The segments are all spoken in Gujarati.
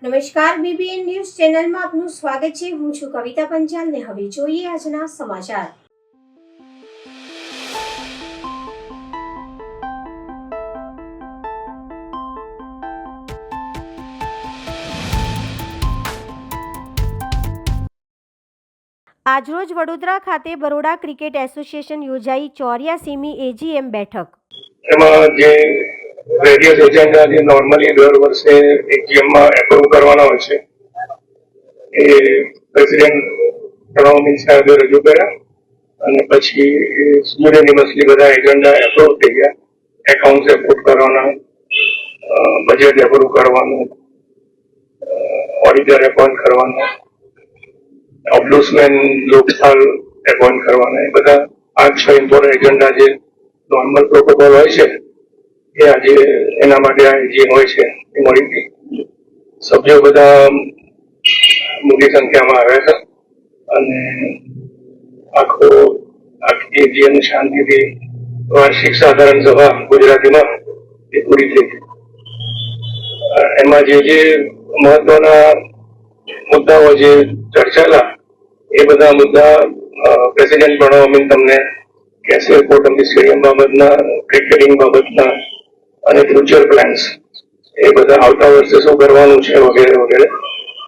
નમસ્કાર, બીબીએન ન્યૂઝ ચેનલમાં આપનું સ્વાગત છે. હું છું કવિતા પંચાલ ને હવે જોઈએ આજના સમાચાર. આજરોજ વડોદરા ખાતે બરોડા ક્રિકેટ એસોસિએશન યોજાઈ 84મી એજીએમ બેઠક. એમાં જે વેરિયસ એજન્ડા જે નોર્મલી દર વર્ષે એજીએમમાં એપ્રુવ કરવાના હોય છે એ પ્રેસિડેન્ટ પ્રણવ સાહેબે રજૂ કર્યા અને પછી યુનિવર્સલી બધા એજન્ડા એપ્રુવ થઈ ગયા. એકાઉન્ટ એપ્રુવ કરવાના, બજેટ એપ્રુવ કરવાનું, ઓડિટર એપોઇન્ટ કરવાના, ઓબ્લુસમેન લોકપાલ એપોઇન્ટ કરવાના, એ બધા 5-6 ઇમ્પોર્ટન્ટ એજન્ડા જે નોર્મલ પ્રોટોકોલ હોય છે એ આજે એના માટે આ એજીએમ હોય છે એ મળી ગઈ. સભ્યો બધા મોટી સંખ્યામાં આવ્યા છે અને આખી એજીએમ શાંતિથી વાર્ષિક સાધારણ સભા ગુજરાતીમાં એ પૂરી થઈ. એમાં જે મહત્વના મુદ્દાઓ જે ચર્ચાયેલા એ બધા મુદ્દા પ્રેસિડેન્ટ પ્રણવ તમને કહેશે. કોટંબી સ્ટેડિયમ બાબતના, ક્રિકેટિંગ બાબતના અને ફ્યુચર પ્લાન્સ એ બધા આવતા વર્ષે શું કરવાનું છે વગેરે વગેરે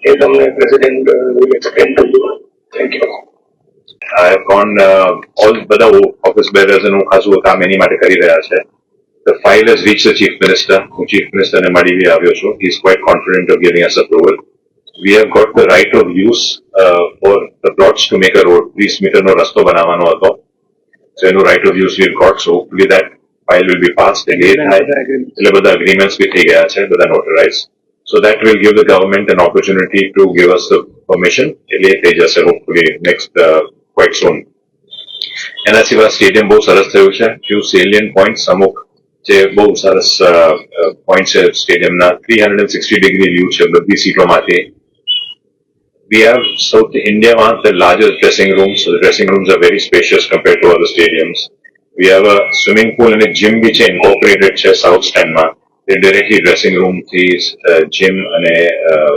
એ તમને president will explain to you. Thank you. I have gone all બધા ઓફિસ બેરર્સ નું ખાસું કામ એની માટે કરી રહ્યા છે. The file has reached the Chief Minister. હું ચીફ મિનિસ્ટરને મળી આવ્યો છું. He is quite confident of giving us approval. We have got the right of use for the plots to make a road. 30 મીટરનો રસ્તો બનાવવાનો હતો. So એનું right of use we've got. So hopefully that file will be passed again. એટલે બધા agreements બી થઈ ગયા છે, બધા notarized. So that will give the government an opportunity to give us the permission. એટલે થઈ જશે hopefully next quite soon. એના સિવાય સ્ટેડિયમ બહુ સરસ થયું છે. few salient points અમુક જે બહુ સરસ પોઈન્ટ છે સ્ટેડિયમના. 360 વ્યૂ છે બધી સીટોમાંથી. We have South India the largest dressing rooms. So the dressing rooms are very spacious compared to other stadiums. We have a swimming pool and a gym which are incorporated છે South Stand માં. They directly dressing room થી gym અને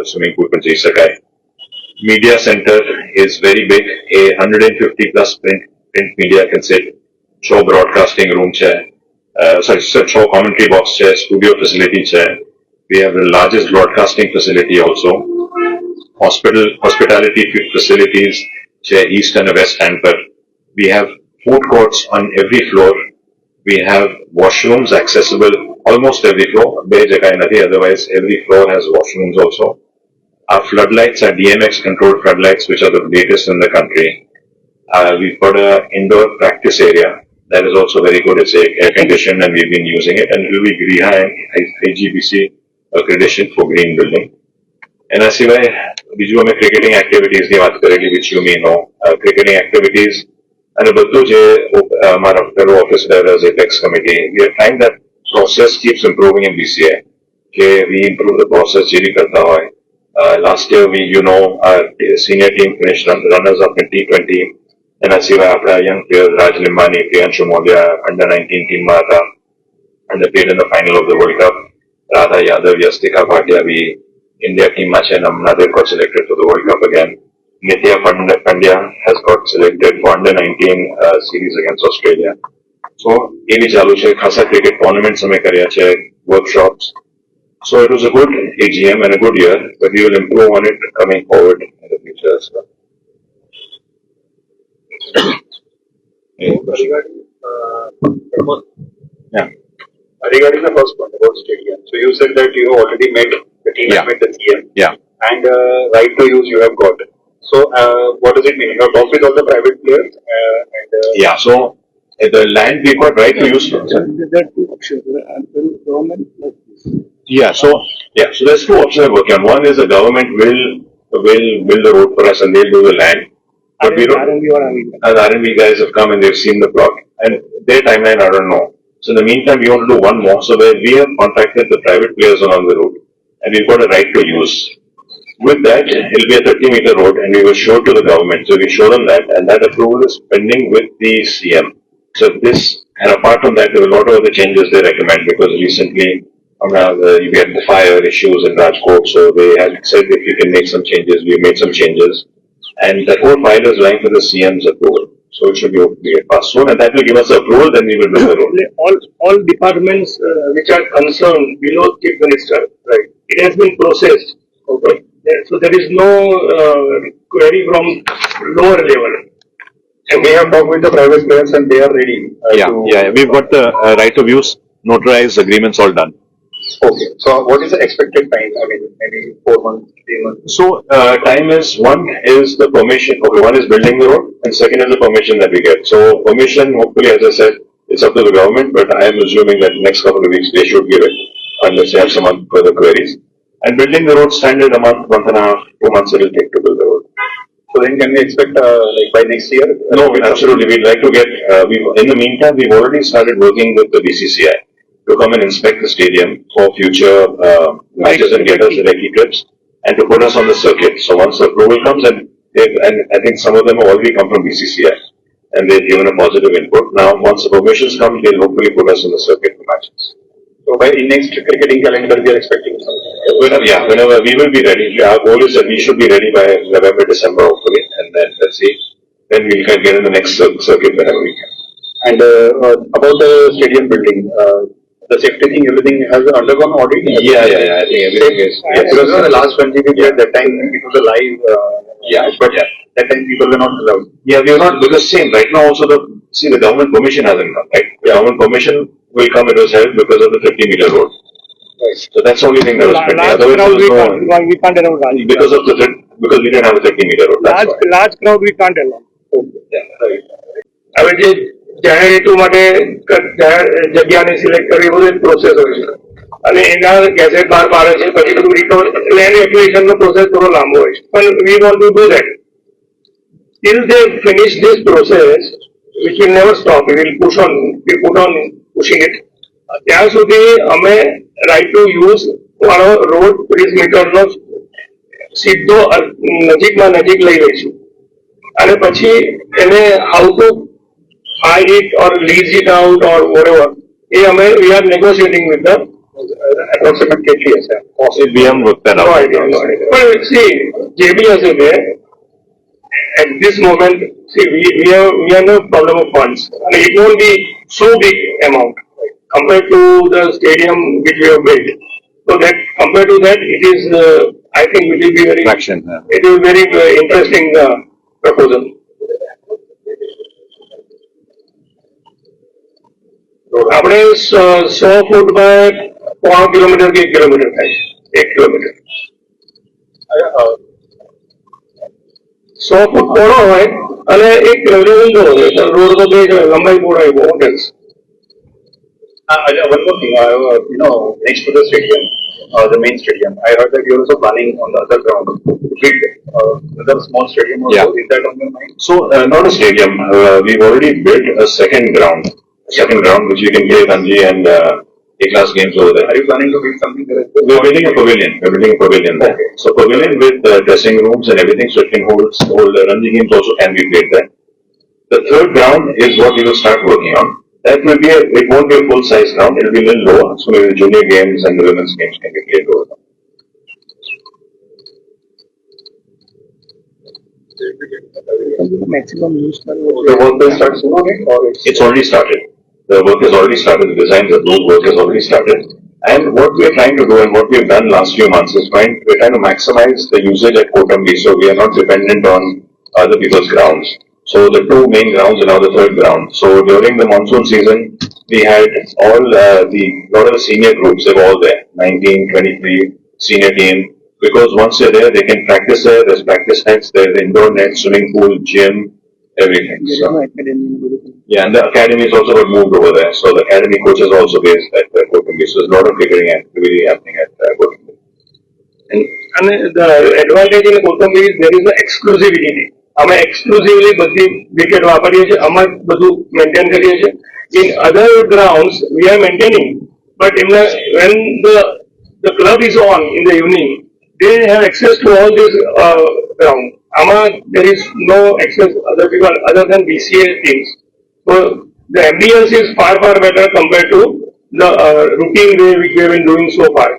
swimming pool પર જઈ શકાય. Media center is very big. A 150 plus print media can sit. 6 broadcasting room છે. 6 commentary box છે, studio facility છે. We have the largest broadcasting facility also. Hospitality facilities છે east and west end પર. We have food courts on every floor. We have washrooms accessible almost every floor. બે જગ્યાએ નથી, otherwise every floor has washrooms also. Our floodlights are DMX controlled floodlights which are the latest in the country. We've got an indoor practice area that is also very good. It's air conditioned and we've been using it, and it will be IGBC accreditation for green building. એના સિવાય બીજું અમે ક્રિકેટિંગ એક્ટિવિટીઝની વાત કરેલી which you may know. Cricketing activities અને બધું જે અમારા fellow office bearers apex committee, we are trying that process keeps improving in BCA. કે we improve the process જે બી કરતા હોય. Last year our senior team finished runners up in T20. એના સિવાય આપણા young players રાજ લિંબાની, પ્રિયાંશુ મોલિયા under 19 ટીમમાં હતા and they played in the final of the World Cup. Radha Yadav, Yastika Bhatia bhi India team match and they got selected for the World Cup again. Nitya Pandya has got selected for under 19 series against Australia. So એ બી ચાલુ છે. ખાસા ક્રિકેટ ટુર્નામેન્ટ્સ અમે કર્યા છે, workshops. So it was a good AGM and a good year, but we will improve on it coming forward in the future as well. Regarding the first point about stadium, so you said that you already met the team has met the CM, and right to use you have got. So what does it mean? You have talked with all the private players, So the land we got right to use. There are two options. Government plus this. So there's two options I'm working on. One is the government will build the road for us and they'll do the land. But we don't. The R&B guys have come and they've seen the plot, and their timeline I don't know. So in the meantime, we want to do one more. So where we have contacted the private players along the route, and we've got a right to use. With that, it'll be a 30-meter road, and we will show to the government. So we show them that, and that approval is pending with the CM. So this, and apart from that, there are a lot of other changes they recommend, because recently You get the fire issues in Rajkot, so they had said if you can make some changes, we made some changes. And that whole file is lying for the CM's approval. So it should be hopefully get passed soon, and that will give us approval, then we will build the road. All departments which are concerned below Chief Minister, right? It has been processed. Okay. So there is no query from lower level. And we have talked with the private players and they are ready. We've got the right of use, notarized agreements all done. Okay. So what is the expected time? I mean, maybe 4 months, 3 months. So, time is, one is the permission, okay, one is building the road, and second is the permission that we get. So, permission, hopefully, as I said, it's up to the government, but I am assuming that next couple of weeks they should give it, unless they have some further queries. And building the road standard a month, month and a half, 2 months it will take to build the road. So then can we expect like by next year? No, absolutely, we'd like to get, in the meantime, we've already started working with the BCCI to come and inspect the stadium for future matches and get us recce trips and to put us on the circuit. So once the approval comes, and I think some of them have already come from BCCI and they've given a positive input. Now, once the permissions come, they'll hopefully put us on the circuit for matches. So by in next cricketing calendar, we are expecting something. Whenever we will be ready. Our goal is that we should be ready by November, December, hopefully, and then let's see. Then we can get in the next circuit whenever we can. And about the stadium building, the safety thing, everything has undergone audit? Yeah. I think everything is. Yes. Because the last 20 years, that time it was a live. But that time people were not allowed. Yeah, we are not, because same, right now also the government permission hasn't come, right? The government permission will come, it was held because of the 50-meter road. Right. So that's the only thing that was pending. Otherwise, we can't allow large. because we didn't have a 50-meter road. That's why. Large crowd we can't allow. હવે જે જાહેર હેતુ માટે જગ્યાને સિલેક્ટ કરવી બધું પ્રોસેસ હોય છે અને એના ગેઝેટ બહાર પાડે છે પછી બધું રિકવર લેન્ડ એપ્લિકેશનનો પ્રોસેસ થોડો લાંબો હોય છે પણ we want to do that till they finish this process which will never stop, we will push on pushing it. ત્યાં સુધી અમે રાઇટ ટુ યુઝ વાળો રોડ 30 મીટરનો સીધો નજીકમાં નજીક લઈ લઈશું અને પછી એને how to hide it or lease it out or whatever. We are negotiating with them. Approximate કેટલી હશે? We haven't worked that out. No idea. But see, JB has a way. At this moment, see, we have no problem of funds. And it won't be so big amount compared to the stadium which we have built. So that compared to that, it is, I think it will be very, it is very interesting proposal. આપણે 100 ફૂટ બાય 0.5 કિલોમીટર કે 1 કિલોમીટર થાય 1 કિલોમીટર 100 ફૂટ પહોળો હોય અને 1 કિલોમીટર ઊંધો હોય તો રોડ તો બે લંબાઈ પહોળાઈ બહુ હશે. One more thing, next to the stadium, the main stadium, I heard that you are also planning on the other ground, big, other small stadium also. Yeah. Is that on your mind? So, not a stadium. We've already built a second ground which you can play Ranji and A-class games over there. Are you planning to build something there? We're building a pavilion. There. Okay. So, pavilion with dressing rooms and everything, so it can hold Ranji games also can be played there. The third ground is what we will start working on. That will be it won't be a full-size ground. It will be a little lower. So maybe the junior games and the women's games can be played over there. Maximum use. The work will start soon on it, or It's already started. The work has already started. The designs approved, work has already started. And what we are trying to do and what we have done last few months is we're trying to maximize the usage at Kotambi, so we are not dependent on other people's grounds. So the two main grounds and now the third ground. So during the monsoon season, we had all lot of the senior groups, they were all there, 19, 23, senior team. Because once they're there, they can practice there, there's practice nets, there's indoor net, swimming pool, gym, everything. So, yeah, and the academy is also got moved over there. So the academy coach is also based at Kotambi. So there's a lot of figuring activity happening at Kotambi. And the advantage in Kotambi is there is an exclusivity. અમે exclusively બધી વિકેટ વાપરીએ છીએ, અમે બધું મેન્ટેન કરીએ છીએ. In other grounds we are maintaining, but when the club is on in the evening, they have access to all this ground. There is no access other people other than BCA teams. So the ambience is far better compared to the routine way which we have been doing so far.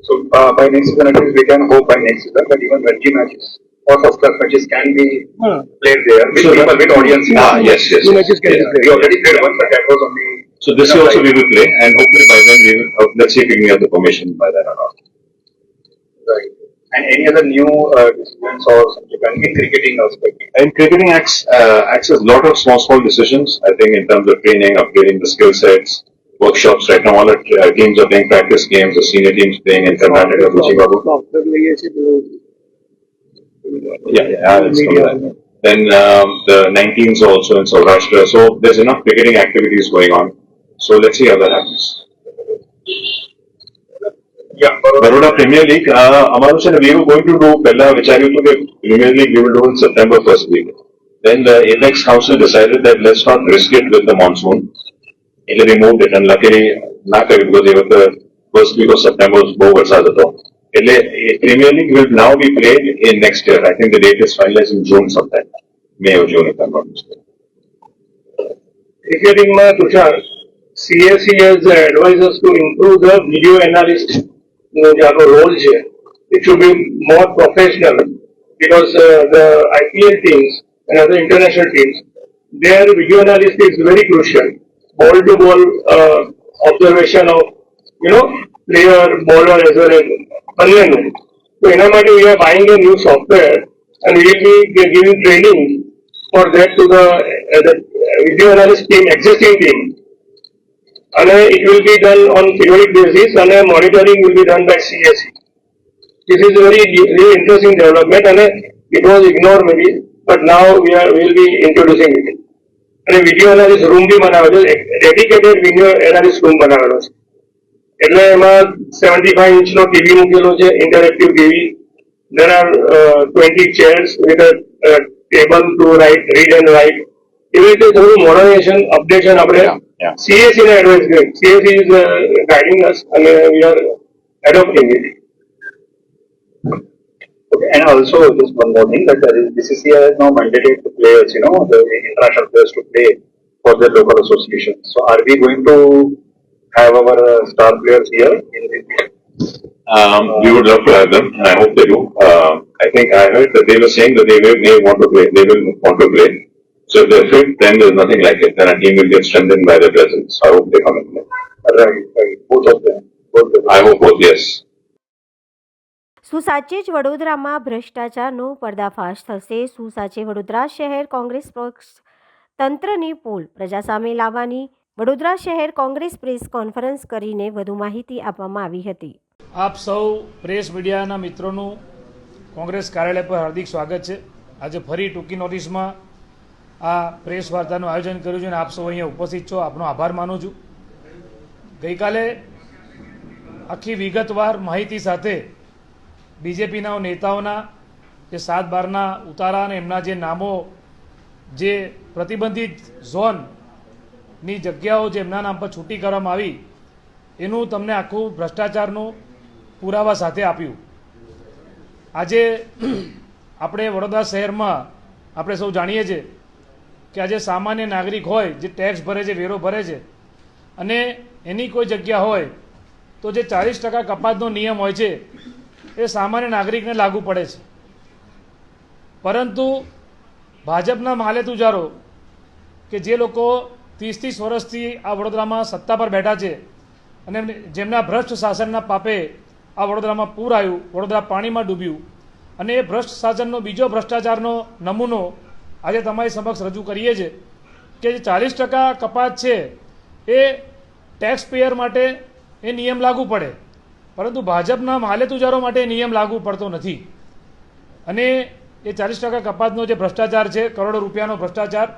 So by next season, at least we can hope by next season that even Ranji matches or first class matches can be played there with So people, with audience. Yes, yes. Two yes. matches can be Yeah. played. We already played one, but that was only. So this year also we will play, and hopefully by then we will, let's see if we can get the permission by then or not. Right. And any other new decisions or something in cricketing aspect? And cricketing acts as a lot of small decisions. I think in terms of training, upgrading the skill sets, workshops. Right now, all the teams are playing practice games. The senior teams playing in Karnataka, Babu. Software લઈએ છે પેલું Yeah, it's coming back. Then the 19s are also in Saurashtra. So there's enough cricketing activities going on. So let's see how that happens. Yeah, Baroda Premier League, અમારું છે ને, we were going to do, પહેલા વિચાર્યું હતું કે Premier League we will do in September first week. Then the Apex Council decided that let's not risk it with the monsoon. They removed it, and luckily not because they were the first week of September was બહુ વરસાદ હતો. એટલે Premier League will now be played in next year. I think the date is finalized in June sometime. May or June if I'm not mistaken. Cricketing માં Tushar CSE has advised us to improve the video analyst નો જે આપણો રોલ છે, it should be more professional because the IPL teams and other international teams, their video analyst is very crucial. Ball to ball observation of player, bowler as well as બંનેનું. So એના માટે we are buying a new software and we will be giving training for that to the video analyst team, existing team. And it will be done on periodic basis and monitoring will be done by CSE. This is a very interesting development and it was ignored maybe, but now we will be introducing it. And video analyst room bhi બનાવેલો છે, dedicated video analyst room બનાવેલો છે. એટલે એમાં 75 ઇંચનો ટીવી મૂકેલો છે, interactive TV. There are 20 chairs with a table to write, read and write. એવી રીતે થોડું મોડર્નાઇઝેશન, અપડેશન આપણે CSE ને એડવાઇસ કરી. CSE is guiding us and we are adopting it. Okay, and also just one more thing that BCCI has now mandated the players, the international players to play for their local association. So are we going to have our star players here in this year? We would love to have them, and I hope they do. I think I heard that they were saying that they want to play. They will want to play. So if they're fit, then there's nothing like it. Then our team will get strengthened by their presence. I hope they come and play. Right. Both of them. I hope both, yes. શું સાચે જ વડોદરામાં ભ્રષ્ટાચારનો પર્દાફાશ થશે? શું સાચે વડોદરા શહેર કોંગ્રેસ પક્ષ તંત્રની પોલ પ્રજા સામે લાવવાની વડોદરા શહેર કોંગ્રેસ પ્રેસ કોન્ફરન્સ કરીને વધુ માહિતી આપવામાં આવી હતી. આપ સૌ પ્રેસ મીડિયાના મિત્રોનું કોંગ્રેસ કાર્યાલય પર હાર્દિક સ્વાગત છે. આજે ફરી ટૂંકી નોટિસમાં આ પ્રેસ વાર્તાનું આયોજન કર્યું છે અને આપ સૌ અહીંયા ઉપસ્થિત છો, આપનો આભાર માનું છું. ગઈકાલે આખી વિગતવાર માહિતી સાથે બીજેપીના નેતાઓના જે 7/12ના ઉતારા અને એમના જે નામો, જે પ્રતિબંધિત ઝોનની જગ્યાઓ જે એમના નામ પર છૂટી કરવામાં આવી, એનું તમને આખું ભ્રષ્ટાચારનું પુરાવા સાથે આપ્યું. આજે આપણે વડોદરા શહેરમાં આપણે સૌ જાણીએ છીએ કે આજે સામાન્ય નાગરિક હોય જે ટેક્સ ભરે છે, વેરો ભરે છે, અને એની કોઈ જગ્યા હોય તો જે 40% કપાતનો નિયમ હોય છે એ સામાન્ય નાગરિકને લાગુ પડે છે. પરંતુ ભાજપના માલેતુજારો કે જે લોકો 30 વર્ષથી આ વડોદરામાં સત્તા પર બેઠા છે અને જેમના ભ્રષ્ટ શાસનના પાપે આ વડોદરામાં પૂર આવ્યું, વડોદરા પાણીમાં ડૂબ્યું, અને એ ભ્રષ્ટ શાસનનો બીજો ભ્રષ્ટાચારનો નમૂનો આજે તમારી સમક્ષ રજૂ કરીએ છીએ કે જે 40% કપાત છે એ ટેક્સ પેયર માટે એ નિયમ લાગુ પડે, પરંતુ ભાજપના માલેતુજારો માટે નિયમ લાગુ પડતો નથી. અને એ 40% કપાતનો જે ભ્રષ્ટાચાર છે, કરોડો રૂપિયાનો ભ્રષ્ટાચાર,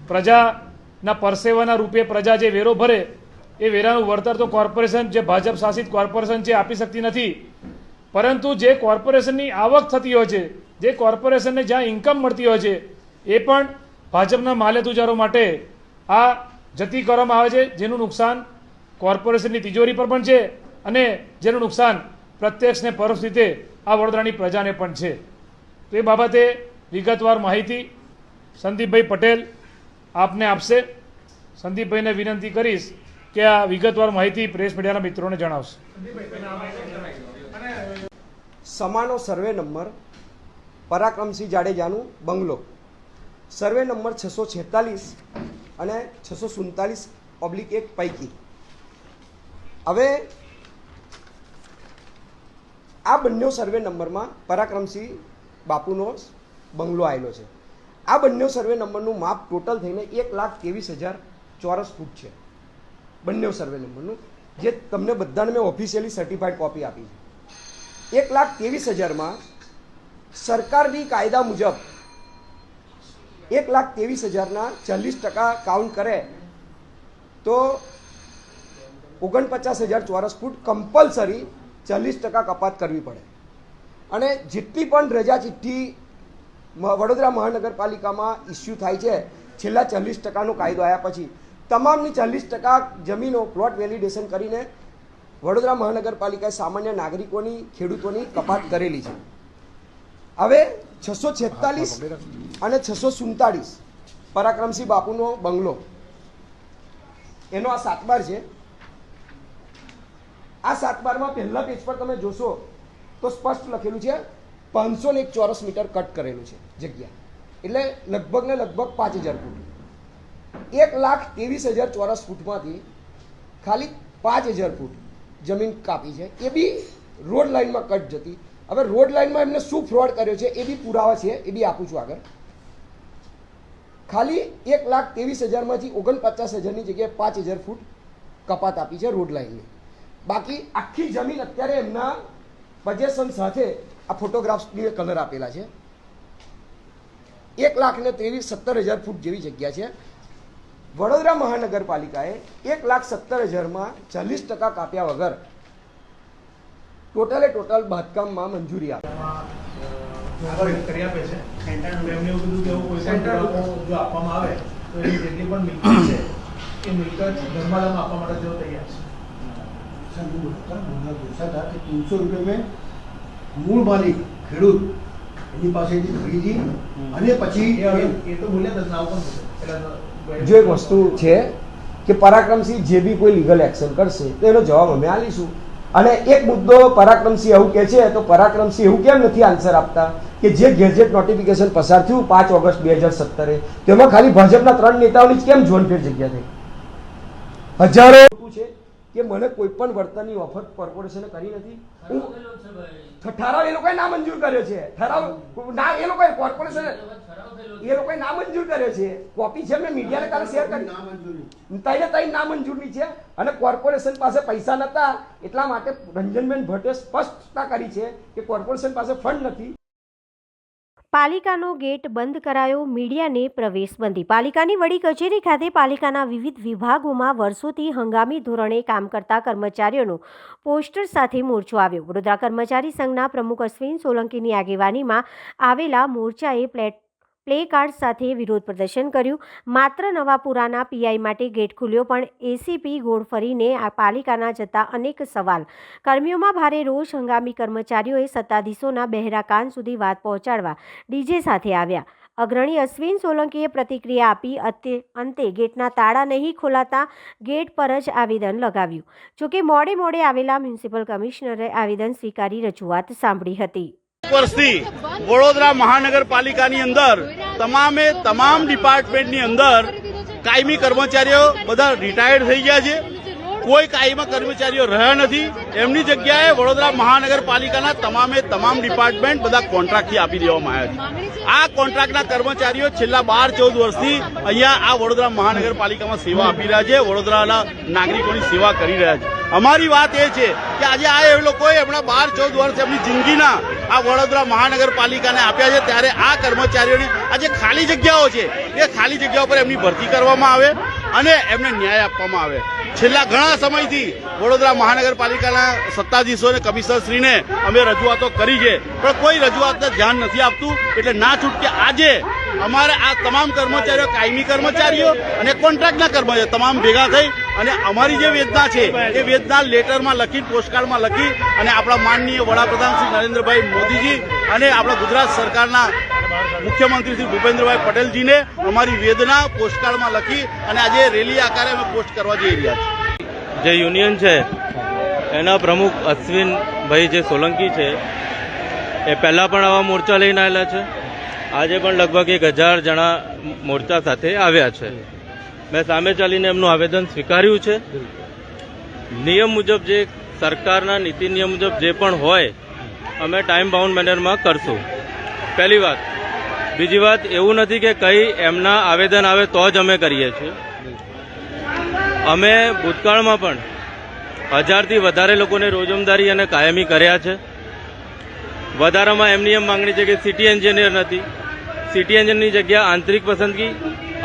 પ્રજાના પરસેવાના રૂપે પ્રજા જે વેરો ભરે એ વેરાનું વળતર તો કોર્પોરેશન, જે ભાજપ શાસિત કોર્પોરેશન છે, આપી શકતી નથી. પરંતુ જે કોર્પોરેશનની આવક થતી હોય છે, જે કોર્પોરેશનને જ્યાં ઇન્કમ મળતી હોય છે, એ પણ ભાજપના માલેતુજારો માટે આ જતી કરવામાં આવે છે, જેનું નુકસાન કોર્પોરેશનની તિજોરી પર પણ છે અને જેનું નુકસાન પ્રત્યક્ષ ને પરોક્ષ રીતે આ વડોદરાની પ્રજાને પણ છે. તો એ બાબતે વિગતવાર માહિતી સંદીપભાઈ પટેલ આપને આપશે. સંદીપભાઈને વિનંતી કરીશ કે આ વિગતવાર માહિતી પ્રેસ મીડિયાના મિત્રોને જણાવશે. સમાનો સર્વે નંબર પરાક્રમસિંહ જાડેજાનું બંગલો, સર્વે નંબર 646 અને 647/1 પૈકી. હવે આ બંને સર્વે નંબરમાં પરાક્રમસિંહ બાપુનો બંગલો આવેલો છે. આ બંને સર્વે નંબરનું માપ ટોટલ થઈને 1,23,000 ચોરસ ફૂટ છે. બંને સર્વે નંબરનું, જે તમને બધાને મેં ઓફિશિયલી સર્ટિફાઈડ કોપી આપી છે. 1,23,000માં સરકારની કાયદા મુજબ 1,23,000ના 40% કાઉન્ટ કરે તો 49,000 ચોરસ ફૂટ કમ્પલસરી 40% કપાત કરવી પડે. અને જેટલી પણ રજા ચિઠ્ઠી વડોદરા મહાનગરપાલિકામાં ઇસ્યુ થાય છે છેલ્લા 40%નો કાયદો આવ્યા પછી, તમામની 40% જમીનો પ્લોટ વેલિડેશન કરીને વડોદરા મહાનગરપાલિકાએ સામાન્ય નાગરિકોની, ખેડૂતોની કપાત કરેલી છે. હવે 646 અને 647 પરાક્રમસિંહ બાપુનો બંગલો, એનો આ 7 બાર છે. આ 7 બારમાં પહેલા પેજ પર તમે જોશો તો સ્પષ્ટ લખેલું છે 501 ચોરસ મીટર કટ કરેલું છે જગ્યા, એટલે લગભગ ને લગભગ 5,000 ફૂટ. 1,23,000 ચોરસ ફૂટમાંથી ખાલી 5,000 ફૂટ જમીન કાપી છે, એ બી રોડ લાઇનમાં કટ જતી. હવે રોડ લાઇનમાં એમને શું ફ્રોડ કર્યો છે એ બી પુરાવા છે, એ બી આપું છું આગળ. ખાલી 1,23,000માંથી 49,000ની જગ્યાએ 5,000 ફૂટ કપાત આપી છે રોડ લાઇનની. બાકી આખી જમીન અત્યારે એમના પજેશન સાથે આ ફોટોગ્રાફ્સની કલર આપેલા છે. 1,17,000 ફૂટ જેવી જગ્યા છે. વડોદરા મહાનગરપાલિકાએ 1,17,000માં 40% કાપ્યા વગર ટોટલ બાંધકામમાં મંજૂરી આપી. કરી આપે છે. એમને એવું કીધું કે કોઈ પણ જો આપવામાં આવે તો એની જેટલી પણ મિલકત છે એ મિલકત ધર્માદામાં આપવા માટે તેઓ તૈયાર છે. પૂછા था कि 300 रुपये में मूल मालिक ખેડૂત એની પાસેથી ખરીદી અને પછી એ તો બોલ્યા જ ના પણ જો એક વસ્તુ છે કે પરાક્રમસિંહ જે બી કોઈ લીગલ એક્શન કરશે તો એનો જવાબ અમે આપીશું. અને એક મુદ્દો પરાક્રમસિંહ એવું કહે છે તો પરાક્રમસિંહ એવું કેમ નથી આન્સર આપતા કે જે ગેજેટ નોટિફિકેશન પસાર થયું 5 ઓગસ્ટ 2017 તેમાં ખાલી ભાજપના 3 નેતાઓની જ કેમ જોનફેર જગ્યા થઈ? હજારો છે કે મને કોઈ પણ વર્તનની ઓફર કોર્પોરેશને કરી નથી. ઠરાવ એ લોકોએ ના મંજૂર કર્યો છે. ઠરાવ ના એ લોકોએ કોર્પોરેશન એ લોકોએ ના મંજૂર કર્યો છે. કોપી છે મેં મીડિયાને કાલે શેર કરી. તઈ ના મંજૂરની છે અને કોર્પોરેશન પાસે પૈસા નતા એટલા માટે રંજનબેન ભટ્ટે સ્પષ્ટતા કરી છે કે કોર્પોરેશન પાસે ફંડ નથી. પાલિકાનો ગેટ બંધ કરાયો, મીડિયાને પ્રવેશબંધી. પાલિકાની વડી કચેરી ખાતે પાલિકાના વિવિધ વિભાગોમાં વર્ષોથી હંગામી ધોરણે કામ કરતા કર્મચારીઓનો પોસ્ટર સાથે મોરચો આવ્યો. વડોદરા કર્મચારી સંઘના પ્રમુખ અશ્વિન સોલંકીની આગેવાનીમાં આવેલા મોરચાએ પ્લે કાર્ડ સાથે વિરોધ પ્રદર્શન કર્યું. માત્ર નવાપુરાના પીઆઈ માટે ગેટ ખુલ્યો, પણ એસીપી ગોળ ફરીને પાલિકાના જતા અનેક સવાલ. કર્મીઓમાં ભારે રોષ. હંગામી કર્મચારીઓએ સત્તાધીશોના બહેરા કાન સુધી વાત પહોંચાડવા ડીજે સાથે આવ્યા. અગ્રણી અશ્વિન સોલંકીએ પ્રતિક્રિયા આપી. અંતે ગેટના તાળા નહીં ખોલાતા ગેટ પર જ આવેદન લગાવ્યું. જોકે મોડે આવેલા મ્યુનિસિપલ કમિશનરે આવેદન સ્વીકારી રજૂઆત સાંભળી હતી. વર્ષથી વડોદરા મહાનગરપાલિકાની અંદર તમામ ડિપાર્ટમેન્ટની અંદર કાયમી કર્મચારીઓ બધા રિટાયર્ડ થઈ ગયા છે. કોઈ કાયમી કર્મચારીઓ રહ્યા નથી. એમની જગ્યાએ વડોદરા મહાનગરપાલિકાના તમામ ડિપાર્ટમેન્ટ બધા કોન્ટ્રાક્ટથી આપી દેવામાં આવ્યા છે. આ કોન્ટ્રાક્ટના કર્મચારીઓ છેલ્લા 12-14 વર્ષથી અહીંયા આ વડોદરા મહાનગરપાલિકામાં સેવા આપી રહ્યા છે. વડોદરાના નાગરિકોની સેવા કરી રહ્યા છે. અમારી વાત એ છે કે આજે આ એ લોકોએ હમણાં 12-14 વર્ષ એમની જિંદગીના આ વડોદરા મહાનગરપાલિકાને આપ્યા છે, ત્યારે આ કર્મચારીઓને આ જે ખાલી જગ્યાઓ છે એ ખાલી જગ્યાઓ પર એમની ભરતી કરવામાં આવે અને એમને ન્યાય આપવામાં આવે. છેલ્લા ઘણા સમયથી વડોદરા મહાનગરપાલિકાના સત્તાધીશો અને કમિશનરશ્રીને અમે રજૂઆતો કરી છે, પણ કોઈ રજૂઆતને ધ્યાન નથી આપતું. એટલે ના છૂટકે આજે અમારે આ તમામ કર્મચારીઓ, કાયમી કર્મચારીઓ અને કોન્ટ્રાક્ટના કર્મચારીઓ તમામ ભેગા થઈ અને અમારી જે વેદના છે એ વેદના લેટરમાં લખી, પોસ્ટકાર્ડમાં લખી અને આપણા માનનીય વડાપ્રધાન શ્રી નરેન્દ્રભાઈ મોદીજી અને આપણા ગુજરાત સરકારના મુખ્યમંત્રી શ્રી ભૂપેન્દ્રભાઈ પટેલજીને અમારી વેદના પોસ્ટકાર્ડમાં લખી અને આજે રેલી આકારે અમે પોસ્ટ કરવા જઈ રહ્યા છીએ. જે યુનિયન છે એના પ્રમુખ અશ્વિનભાઈ જે સોલંકી છે એ પહેલાં પણ આવા મોરચા લઈને આવેલા છે. આજે પણ લગભગ 1000 જણા મોરચા સાથે આવ્યા છે. મેં સામે ચાલીને એમનું આવેદન સ્વીકાર્યું છે. નિયમ મુજબ જે સરકારના નીતિ નિયમ મુજબ જે પણ હોય અમે ટાઈમ બાઉન્ડ મેનરમાં કરશું. પહેલી વાત. બીજી વાત, એવું નથી કે કંઈ એમના આવેદન આવે તો જ અમે કરીએ છીએ. અમે ભૂતકાળમાં પણ 1000થી વધારે લોકોને રોજમદારી અને કાયમી કર્યા છે. વધારામાં એમની એમ માંગણી છે કે સિટી એન્જિનિયર નથી, સિટી એન્જિનિયરની જગ્યા આંતરિક પસંદગી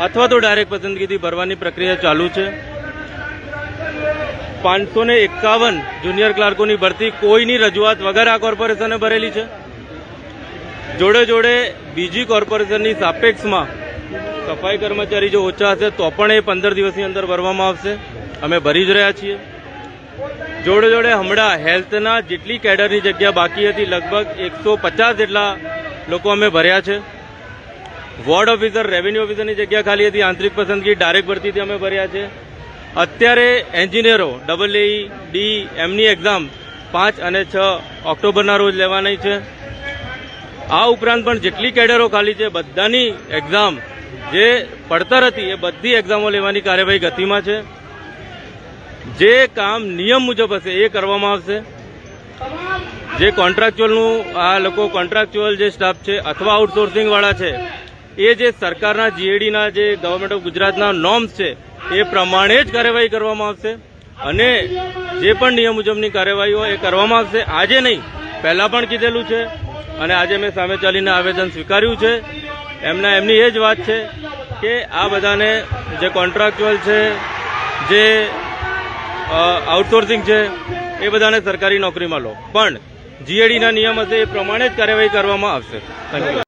અથવા તો ડાયરેક્ટ પસંદગીથી ભરવાની પ્રક્રિયા ચાલુ છે. 551 જુનિયર ક્લાર્કોની ભરતી કોઈની રજૂઆત વગર આ કોર્પોરેશને ભરેલી છે. જોડે જોડે બીજી કોર્પોરેશનની સાપેક્ષમાં સફાઈ કર્મચારી જો ઓછા હશે તો પણ એ 15 દિવસની અંદર ભરવામાં આવશે. અમે ભરી જ રહ્યા છીએ. જોડે જોડે હમણાં હેલ્થના જેટલી કેડરની જગ્યા બાકી હતી લગભગ 150 જેટલા લોકો અમે ભર્યા છે. વોર્ડ ઓફિસર, રેવન્યુ ઓફિસરની જગ્યા ખાલી હતી, આંતરિક પસંદગી ડાયરેક્ટ ભરતીથી અમે ભર્યા છે. અત્યારે એન્જિનિયરો AAE, ડી એમની એક્ઝામ 5 અને 6 ઓક્ટોબરના રોજ લેવાની છે. આ ઉપરાંત પણ જેટલી કેડરો ખાલી છે બધાની એક્ઝામ જે પડતર હતી એ બધી એક્ઝામો લેવાની કાર્યવાહી ગતિમાં છે. જે કામ નિયમ મુજબ હશે એ કરવામાં આવશે. જે કોન્ટ્રાક્ચ્યુઅલનું આ લોકો કોન્ટ્રાક્ચ્યુઅલ જે સ્ટાફ છે અથવા આઉટસોર્સિંગવાળા છે એ જે સરકારના GADના જે ગવર્મેન્ટ ઓફ ગુજરાતના નોર્મ્સ છે એ પ્રમાણે જ કાર્યવાહી કરવામાં આવશે અને જે પણ નિયમ મુજબની કાર્યવાહી હોય એ કરવામાં આવશે. આજે નહીં, પહેલાં પણ કીધેલું છે અને આજે મેં સામે ચાલીને આવેદન સ્વીકાર્યું છે. એમની એ જ વાત છે કે આ બધાને જે કોન્ટ્રાક્ચ્યુઅલ છે, જે આઉટસોર્સિંગ છે એ બધાને સરકારી નોકરીમાં લો, પણ GADના નિયમ હશે એ પ્રમાણે જ કાર્યવાહી કરવામાં આવશે. Thank you.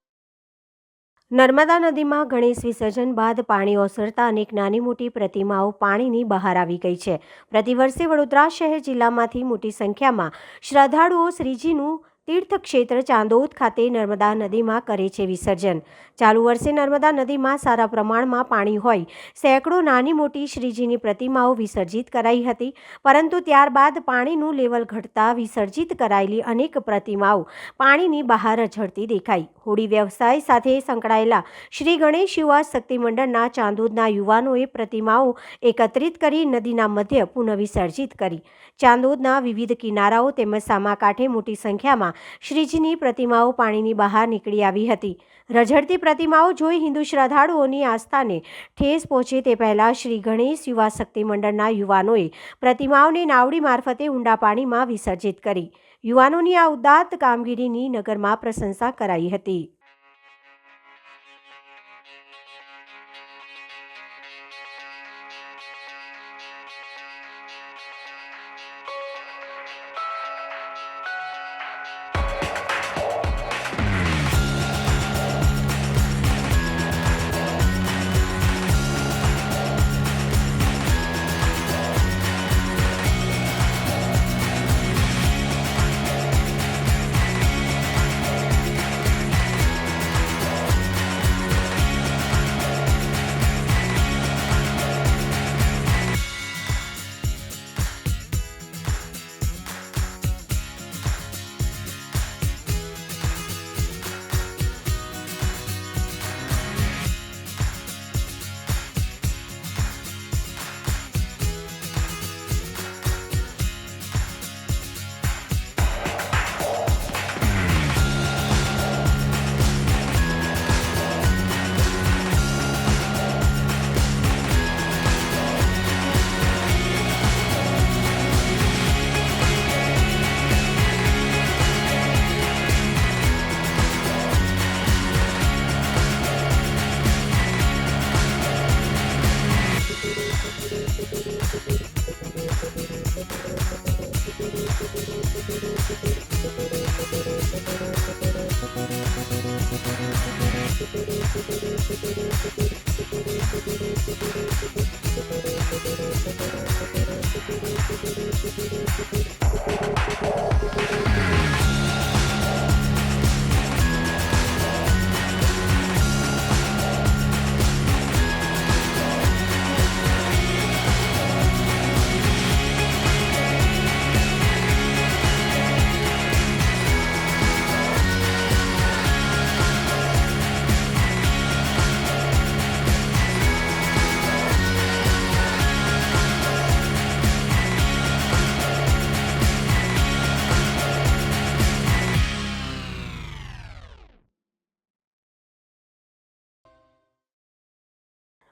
નર્મદા નદીમાં ગણેશ વિસર્જન બાદ પાણી ઓસરતા અનેક નાની મોટી પ્રતિમાઓ પાણીની બહાર આવી ગઈ છે. પ્રતિવર્ષે વડોદરા શહેર જિલ્લામાંથી મોટી સંખ્યામાં શ્રદ્ધાળુઓ શ્રીજીનું તીર્થક્ષેત્ર ચાંદોદ ખાતે નર્મદા નદીમાં કરે છે વિસર્જન. ચાલુ વર્ષે નર્મદા નદીમાં સારા પ્રમાણમાં પાણી હોય સેંકડો નાની મોટી શ્રીજીની પ્રતિમાઓ વિસર્જિત કરાઈ હતી, પરંતુ ત્યારબાદ પાણીનું લેવલ ઘટતા વિસર્જિત કરાયેલી અનેક પ્રતિમાઓ પાણીની બહાર ઝડતી દેખાઈ. હોડી વ્યવસાય સાથે સંકળાયેલા શ્રી ગણેશ યુવા શક્તિ મંડળના ચાંદોદના યુવાનોએ પ્રતિમાઓ એકત્રિત કરી નદીના મધ્ય પુનઃ વિસર્જિત કરી. ચાંદોદના વિવિધ કિનારાઓ તેમજ સામાકાંઠે મોટી સંખ્યામાં શ્રીજીની પ્રતિમાઓ પાણીની બહાર નીકળી આવી હતી. રઝળતી પ્રતિમાઓ જોઈ હિન્દુ શ્રદ્ધાળુઓની આસ્થાને ઠેસ પહોંચે તે પહેલા શ્રી ગણેશ યુવા શક્તિ મંડળના યુવાનોએ પ્રતિમાઓને નાવડી મારફતે ઊંડા પાણીમાં વિસર્જિત કરી. યુવાનોની આ ઉદાત્ત કામગીરીની નગરમાં પ્રશંસા કરાઈ હતી.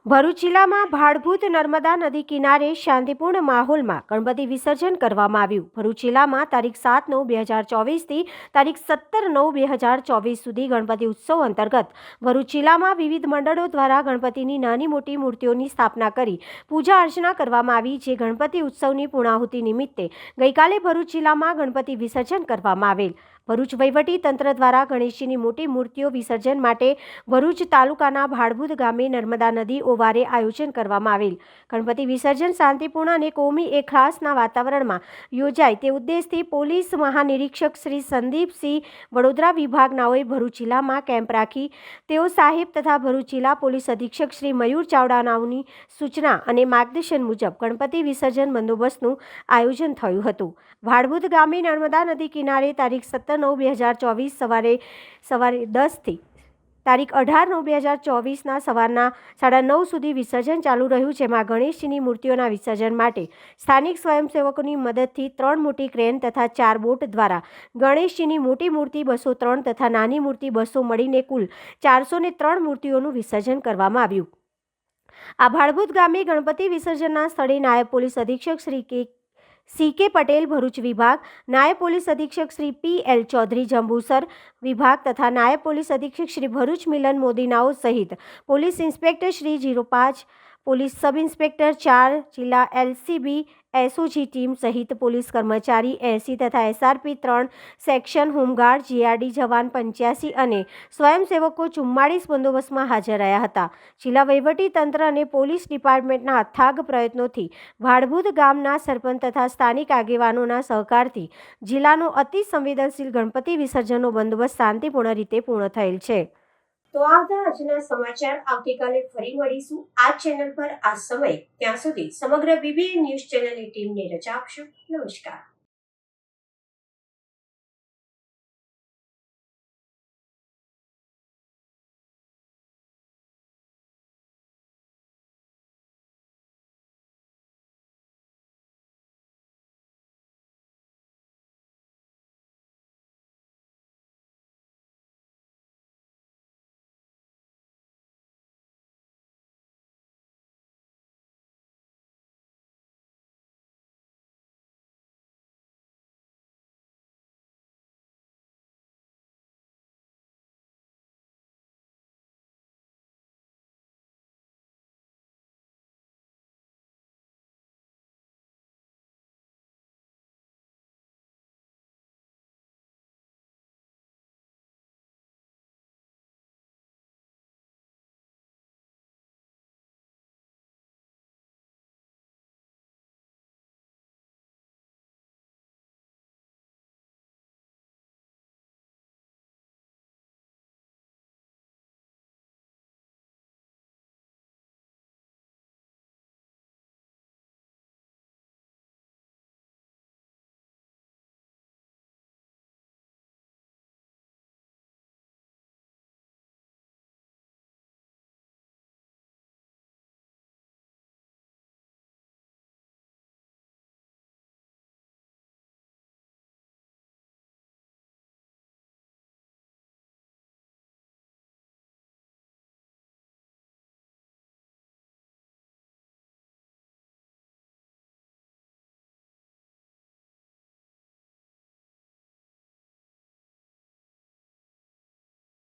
ભરૂચ જિલ્લામાં ભાડભૂત નર્મદા નદી કિનારે શાંતિપૂર્ણ માહોલમાં ગણપતિ વિસર્જન કરવામાં આવ્યું. ભરૂચ જિલ્લામાં તારીખ 7/9/2024 થી તારીખ 17/9/2024 સુધી ગણપતિ ઉત્સવ અંતર્ગત ભરૂચ જિલ્લામાં વિવિધ મંડળો દ્વારા ગણપતિની નાની મોટી મૂર્તિઓની સ્થાપના કરી પૂજા અર્ચના કરવામાં આવી. જે ગણપતિ ઉત્સવની પૂર્ણાહુતિ નિમિત્તે ગઈકાલે ભરૂચ જિલ્લામાં ગણપતિ વિસર્જન કરવામાં આવેલ. ભરૂચ વહીવટી તંત્ર દ્વારા ગણેશજીની મોટી મૂર્તિઓ વિસર્જન માટે ભરૂચ તાલુકાના ભાડભૂત ગામે નર્મદા નદી ઓવારે આયોજન કરવામાં આવેલ. ગણપતિ વિસર્જન શાંતિપૂર્ણ અને કોમી એખલાસના વાતાવરણમાં યોજાય તે ઉદ્દેશથી પોલીસ મહાનિરીક્ષક શ્રી સંદીપસિંહ વડોદરા વિભાગનાઓએ ભરૂચ જિલ્લામાં કેમ્પ રાખી તેઓ સાહેબ તથા ભરૂચ જિલ્લા પોલીસ અધિક્ષક શ્રી મયુર ચાવડાનાઓની સૂચના અને માર્ગદર્શન મુજબ ગણપતિ વિસર્જન બંદોબસ્તનું આયોજન થયું હતું. ભાડભૂત ગામે નર્મદા નદી કિનારે તારીખ 17/9/2024 સવારે 10 થી તારીખ 18/9/2024 સવારના 9:30 સુધી વિસર્જન ચાલુ રહ્યું. જેમાં ગણેશજીની મૂર્તિઓના વિસર્જન માટે સ્થાનિક સ્વયંસેવકોની મદદથી 3 મોટી ક્રેન તથા 4 બોટ દ્વારા ગણેશજીની મોટી મૂર્તિ 203 તથા નાની મૂર્તિ 200 મળીને કુલ 403 મૂર્તિઓનું વિસર્જન કરવામાં આવ્યું. આ ભાડભૂત ગામે ગણપતિ વિસર્જનના સ્થળે નાયબ પોલીસ અધિક્ષક શ્રી CK પટેલ ભરૂચ વિભાગ, નાયબ પોલીસ અધિક્ષક શ્રી PL ચૌધરી જંબુસર વિભાગ તથા નાયબ પોલીસ અધિક્ષક શ્રી ભરૂચ મિલન મોદીનાઓ સહિત police inspector Shri 05, police sub inspector 4, જિલ્લા LCB SOG ટીમ સહિત પોલીસ કર્મચારી 80 તથા SRP 3, સેક્શન હોમગાર્ડ, GRD જવાન 85 અને સ્વયંસેવકો 44 બંદોબસ્તમાં હાજર રહ્યા હતા. જિલ્લા વહીવટી તંત્ર અને પોલીસ ડિપાર્ટમેન્ટના અથાગ પ્રયત્નોથી ભાડભૂત ગામના સરપંચ તથા સ્થાનિક આગેવાનોના સહકારથી જિલ્લાનો અતિ સંવેદનશીલ ગણપતિ વિસર્જનનો બંદોબસ્ત શાંતિપૂર્ણ રીતે પૂર્ણ થયેલ છે. તો આ હતા આજના સમાચાર. આવતીકાલે ફરી મળીશું આ ચેનલ પર આ સમય. ત્યાં સુધી સમગ્ર BBN ન્યૂઝ ચેનલની ટીમને રજા આપશો. નમસ્કાર.